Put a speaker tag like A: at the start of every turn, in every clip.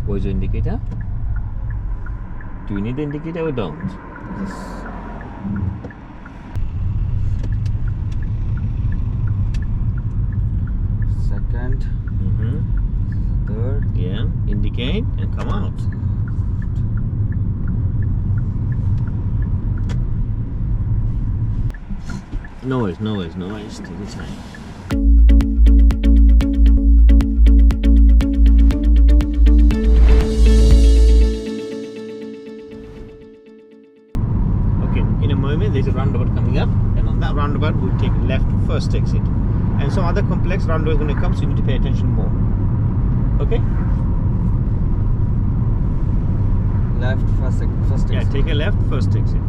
A: Where's your indicator? Do you need the indicator or don't?
B: Yes. Second. Third.
A: Yeah. Indicate and come out. No worries. Take your time. In a moment there's a roundabout coming up, and on that roundabout we'll take left first exit, and some other complex roundabout is going to come, so you need to pay attention more. Okay,
B: Left first exit.
A: yeah, take a left first exit.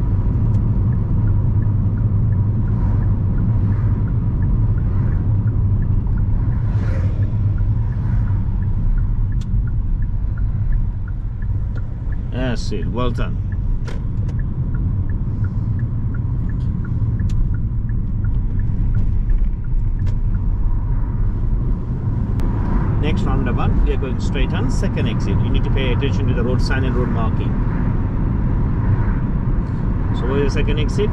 A: That's it, well done. Next roundabout, we are going straight on, second exit. You need to pay attention to the road sign and road marking. So where's the second exit?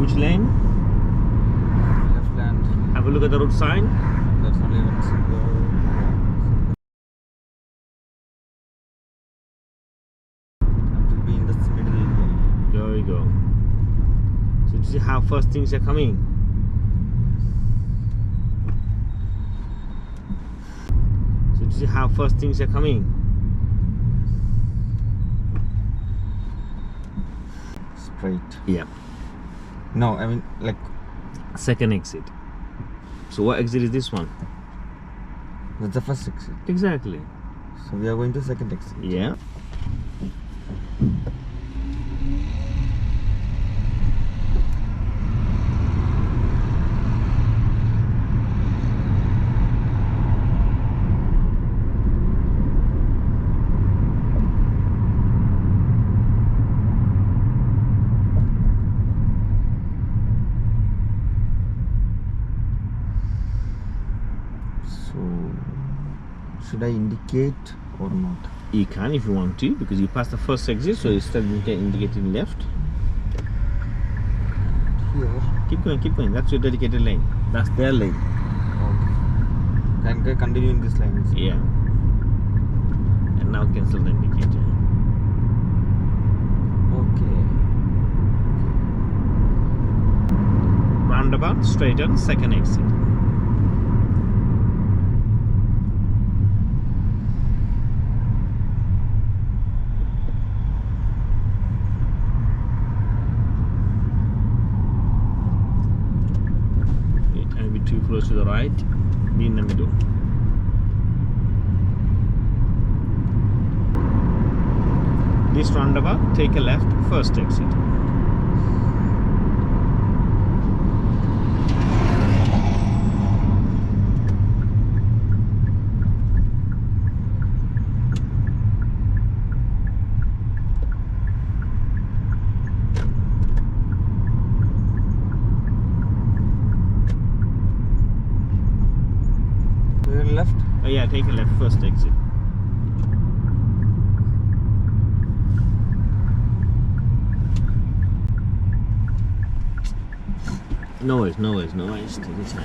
A: Which lane?
B: Left land.
A: Have a look at the road sign.
B: That's only one single. Have to be in the middle area.
A: There you go. So you see how first things are coming. So you see how first things are coming.
B: Straight.
A: Yeah.
B: No, I mean like
A: Second exit. So what exit is this one?
B: that's the first exit.
A: Exactly.
B: So we are going to second exit.
A: Yeah.
B: So should I indicate or not?
A: You can if you want to, because you passed the first exit, so you start indicating left.
B: Here.
A: Keep going. That's your dedicated lane. That's their lane.
B: Okay. Can I continue in this line?
A: Yeah. And now cancel the indicator.
B: Okay.
A: Roundabout, straight on, second exit. Too close to the right, be in the middle. This roundabout, take a left, first exit.
B: Left.
A: Oh yeah, take a left, first exit. No worries. Take your time.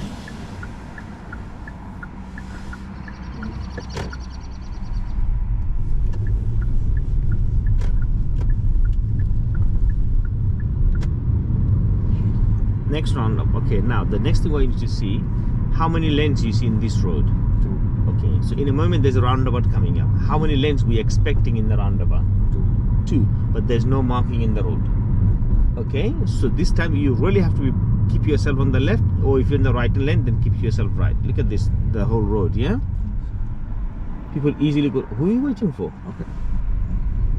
A: Next roundabout. Okay, now the next thing I need to see, how many lanes you see in this road. Okay, so in a moment there's a roundabout coming up. How many lanes we expecting in the roundabout? Two, but there's no marking in the road. Okay, so this time you really have to keep yourself on the left, or if you're in the right lane, then keep yourself right. Look at this, the whole road, yeah? People easily go, who are you waiting for?
B: Okay.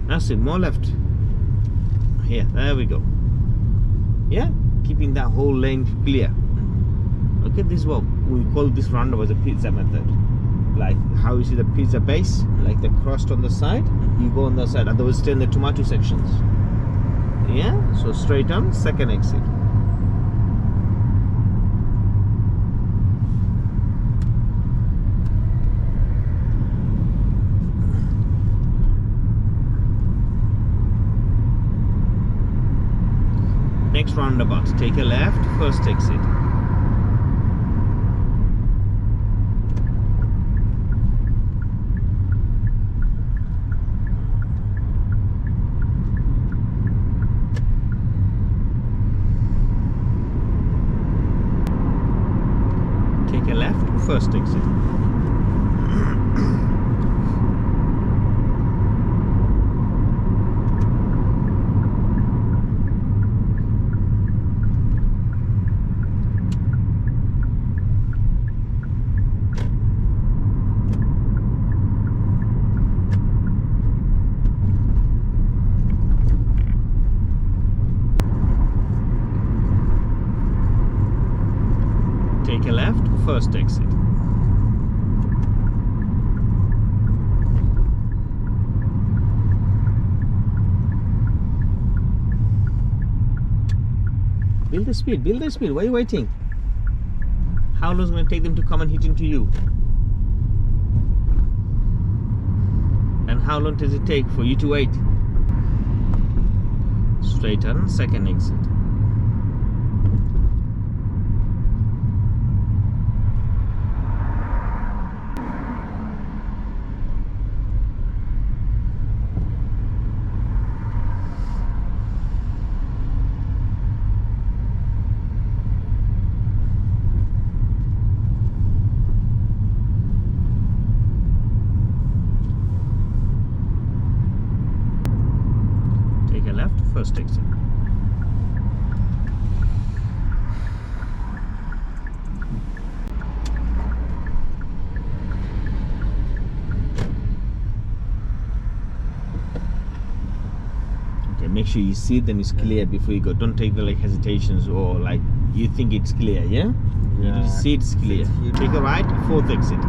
A: That's it, more left. Here, there we go. Yeah, keeping that whole lane clear. Okay, this is what we call this roundabout as a pizza method. Like how you see the pizza base, like the crust on the side, you go on the side, otherwise stay in the tomato sections. Yeah, so straight on, second exit. Next roundabout, take a left, first exit. Take a left, first exit. Take a left, first exit. Build the speed, build the speed. Why are you waiting? How long is it going to take them to come and hit into you? And how long does it take for you to wait? Straight on, second exit. First exit. Okay, make sure you see them is clear before you go. Don't take the hesitations or you think it's clear, yeah? You need to see it's clear. Take a right, fourth exit.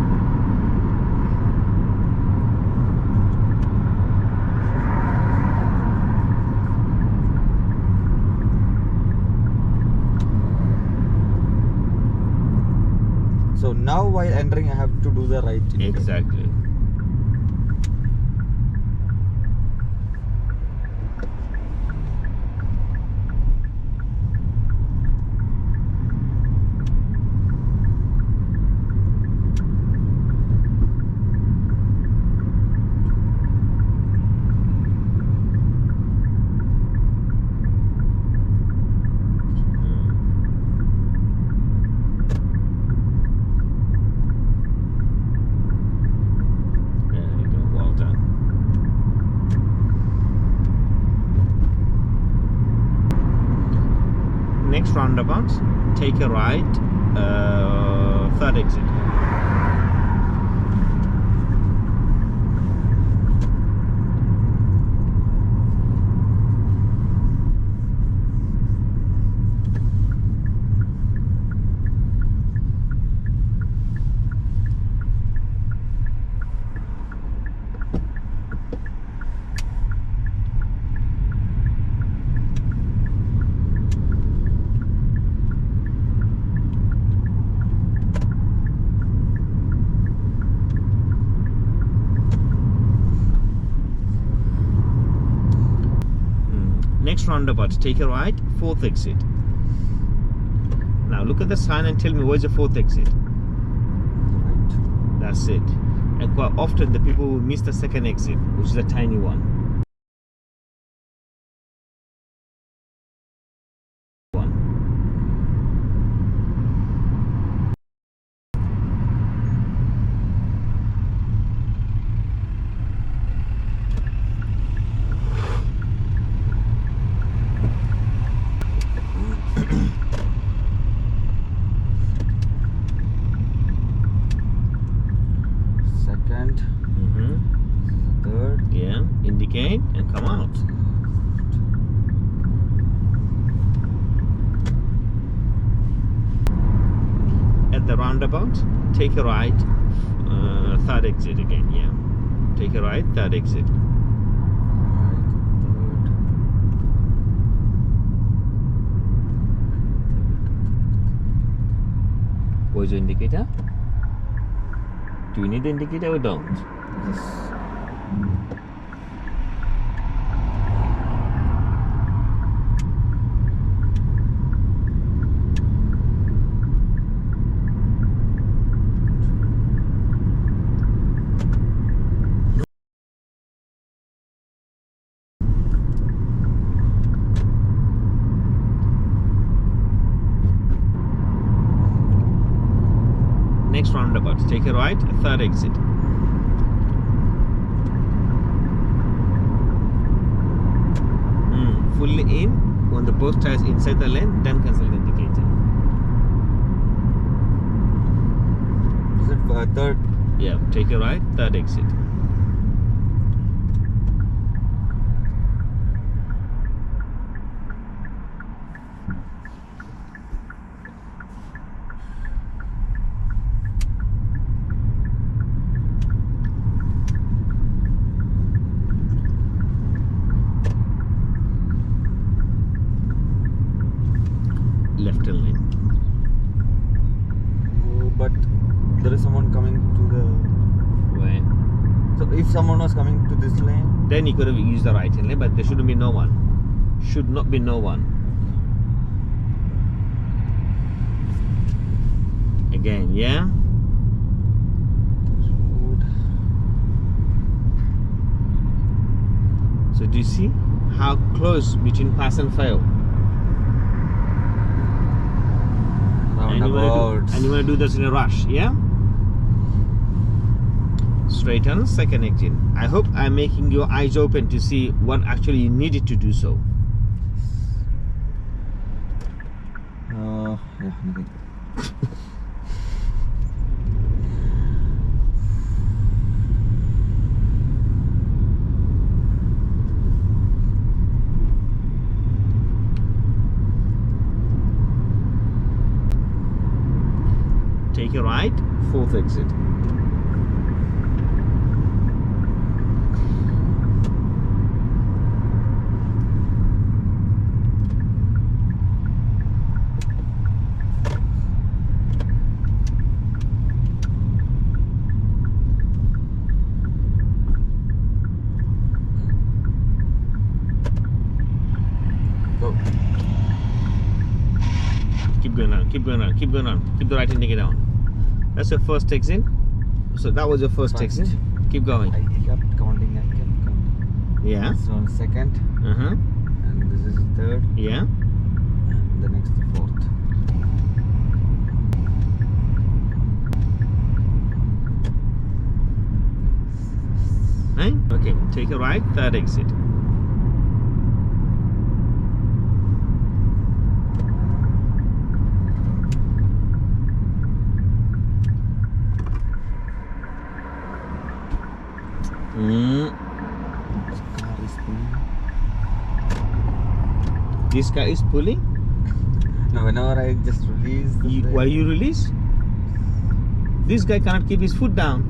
B: So now while entering I have to do the right.
A: Exactly. Next roundabout, take a right, third exit. Next roundabout, take a right, fourth exit. Now look at the sign and tell me where's the fourth exit.
B: Right.
A: That's it. And quite often the people will miss the second exit, which is a tiny one.
B: Second. Third.
A: Yeah, indicate and come out. At the roundabout, take a right, third exit again. Yeah, take a right, third exit. Where's your indicator? Do you need the indicator or don't?
B: Yes.
A: roundabout. Take a right, third exit. Fully in. When the post tire is inside the lane, then cancel the indicator.
B: Is it third?
A: Yeah, take a right, third exit. Left turn lane.
B: Oh, but there is someone coming to the.
A: Where?
B: So if someone was coming to this lane,
A: Then you could have used the right turn lane, but there shouldn't be no one. Should not be no one. Again, yeah? So do you see how close between pass and fail?
B: roundabouts.
A: And you want to do this in a rush, yeah? Straight on, second exit. I hope I'm making your eyes open to see what actually you needed to do so.
B: Yeah, nothing.
A: Take a right, fourth exit.
B: Go.
A: Keep going on, keep going on, keep going on. Keep the right indicator on. That's your first exit. So that was your first exit. Keep going.
B: I kept counting. I kept counting.
A: Yeah.
B: This one second,
A: Uh-huh.
B: and this is third,
A: Yeah.
B: and the next the fourth.
A: Right? Okay, take a right, third exit. This car is pulling.
B: No, whenever I just release the brake,
A: Why you release? This guy cannot keep his foot down.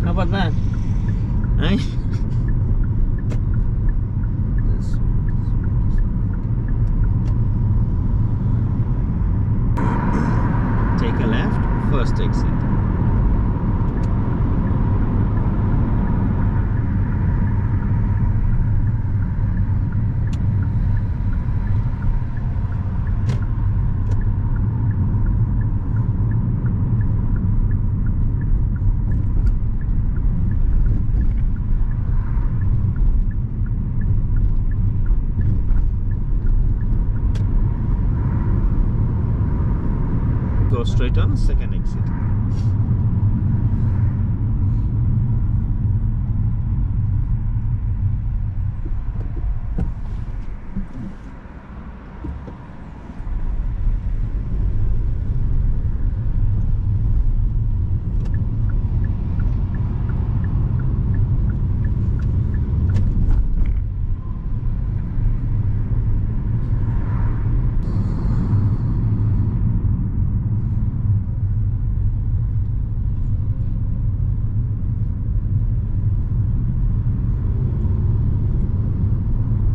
A: How about that? Right?
B: this
A: Take a left, first exit. Go straight on, second exit.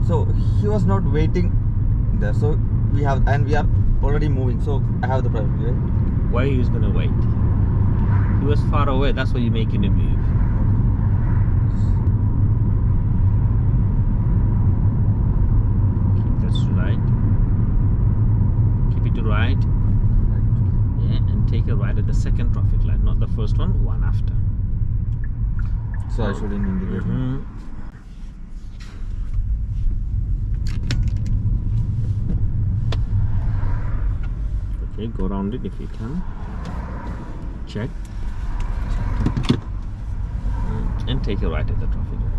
B: So he was not waiting there. So we are already moving. So I have the priority, right?
A: Why he was gonna wait? He was far away, that's why you're making him move. Keep this to right. Keep it to right. Yeah, and take a right at the second traffic light, not the first one after.
B: So I shouldn't indicate.
A: Mhm. Okay, go around it if you can. Check. And take a right at the traffic light.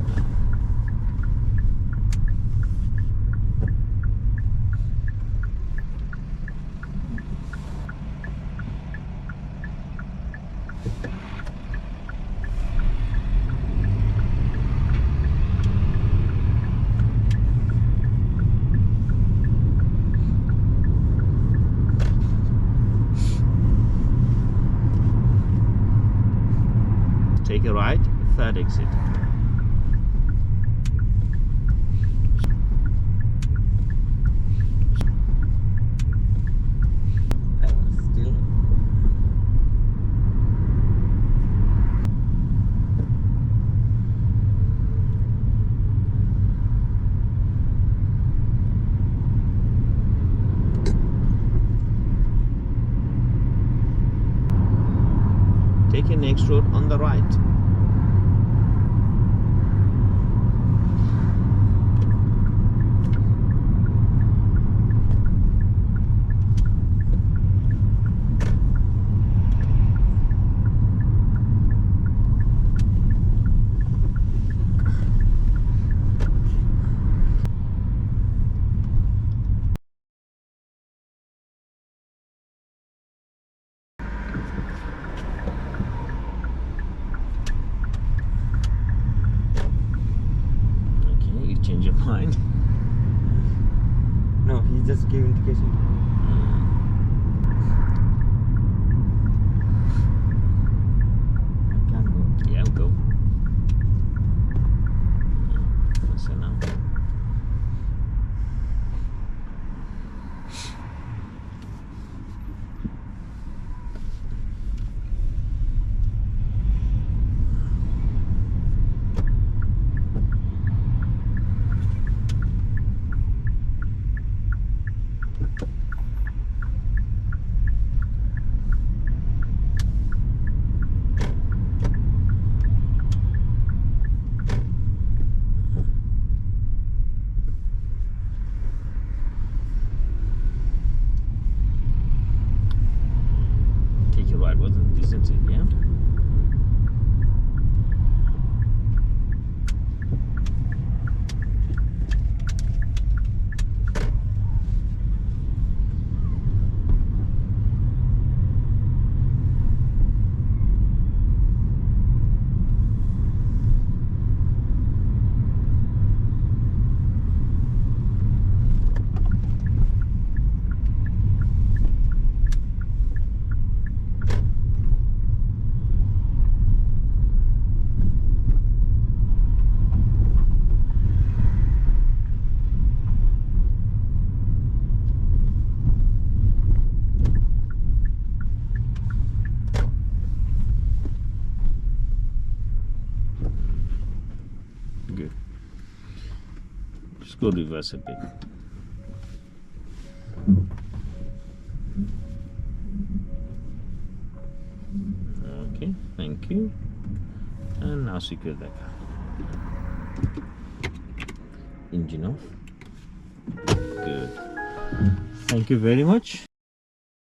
A: Take a right, third exit.
B: Still.
A: Take your next road on the right. Change your mind.
B: No, he just gave indication. I can't go.
A: Yeah, go. So now. Right, wasn't it? Isn't it? Yeah. Good. Just go reverse a bit. Okay, thank you. And now secure the car. Engine off. Good. Thank you very much.